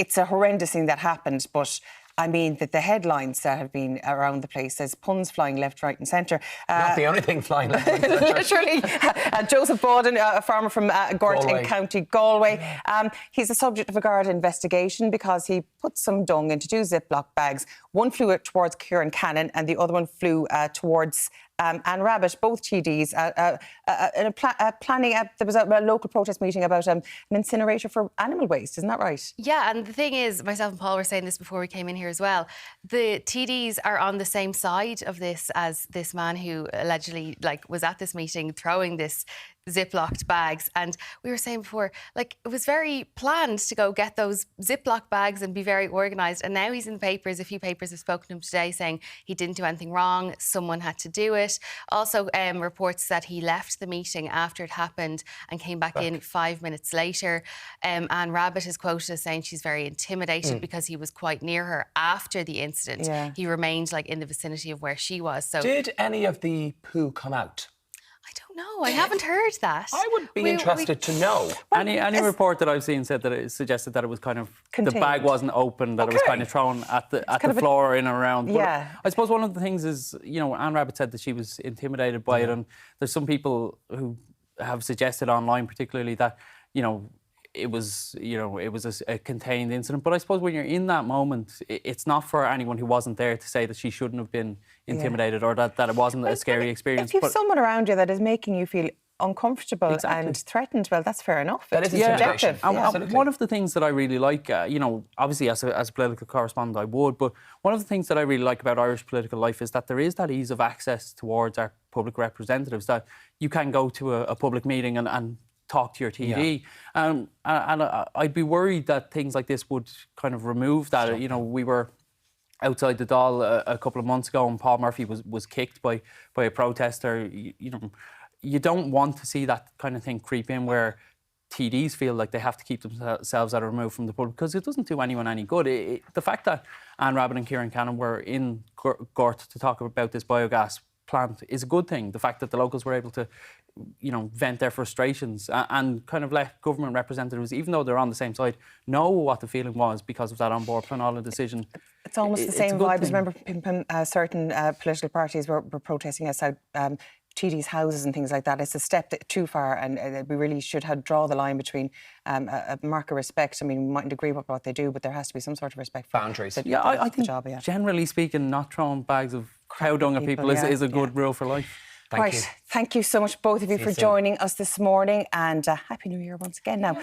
it's a horrendous thing that happened, but I mean, that the headlines that have been around the place, there's puns flying left, right and centre. Not the only thing flying left, right and centre. Literally. Joseph Bawden, a farmer from Gort in County Galway. He's the subject of a Garda investigation because he put some dung into 2 Ziploc bags. One flew towards Kieran Cannon and the other one flew towards Anne Rabbit, both TDs, planning. There was a local protest meeting about an incinerator for animal waste. Isn't that right? Yeah, and the thing is, myself and Paul were saying this before we came in here as well. The TDs are on the same side of this as this man who allegedly was at this meeting throwing this Ziplocked bags, and we were saying before, it was very planned to go get those Ziploc bags and be very organised, and now he's in the papers. A few papers have spoken to him today saying he didn't do anything wrong, someone had to do it. Also reports that he left the meeting after it happened and came back in 5 minutes later. Anne Rabbit is quoted as saying she's very intimidated because he was quite near her after the incident. He remained in the vicinity of where she was. So did any of the poo come out? I don't know. I haven't heard that. I would be interested to know. Any report that I've seen said that it suggested that it was kind of contained. The bag wasn't open, that it was kind of thrown at the floor in and around. Yeah. But I suppose one of the things is, Anne Rabbit said that she was intimidated by it, and there's some people who have suggested online, particularly that it was a contained incident. But I suppose when you're in that moment, it's not for anyone who wasn't there to say that she shouldn't have been intimidated or that it wasn't a scary experience. If you have someone around you that is making you feel uncomfortable and threatened, well, that's fair enough. That is subjective. One of the things that I really like, obviously as a political correspondent I would, but one of the things that I really like about Irish political life is that there is that ease of access towards our public representatives, that you can go to a public meeting and talk to your TD. And I'd be worried that things like this would kind of remove that. We were outside the Dáil a couple of months ago and Paul Murphy was kicked by a protester. You don't want to see that kind of thing creep in where TDs feel like they have to keep themselves at a remove from the public, because it doesn't do anyone any good. The fact that Anne Rabbit and Kieran Cannon were in Gort to talk about this biogas plant is a good thing. The fact that the locals were able to vent their frustrations and kind of let government representatives, even though they're on the same side, know what the feeling was because of that on-board Planola decision. It's almost the same vibe. I remember certain political parties were protesting outside TD's houses and things like that. It's a step too far, and we really should draw the line between a mark of respect. I mean, we mightn't agree with what they do, but there has to be some sort of respect for boundaries. I think generally speaking, not throwing bags of cow dung at people is a good rule for life. Thank you so much, both of you, for joining us this morning, and Happy New Year once again now.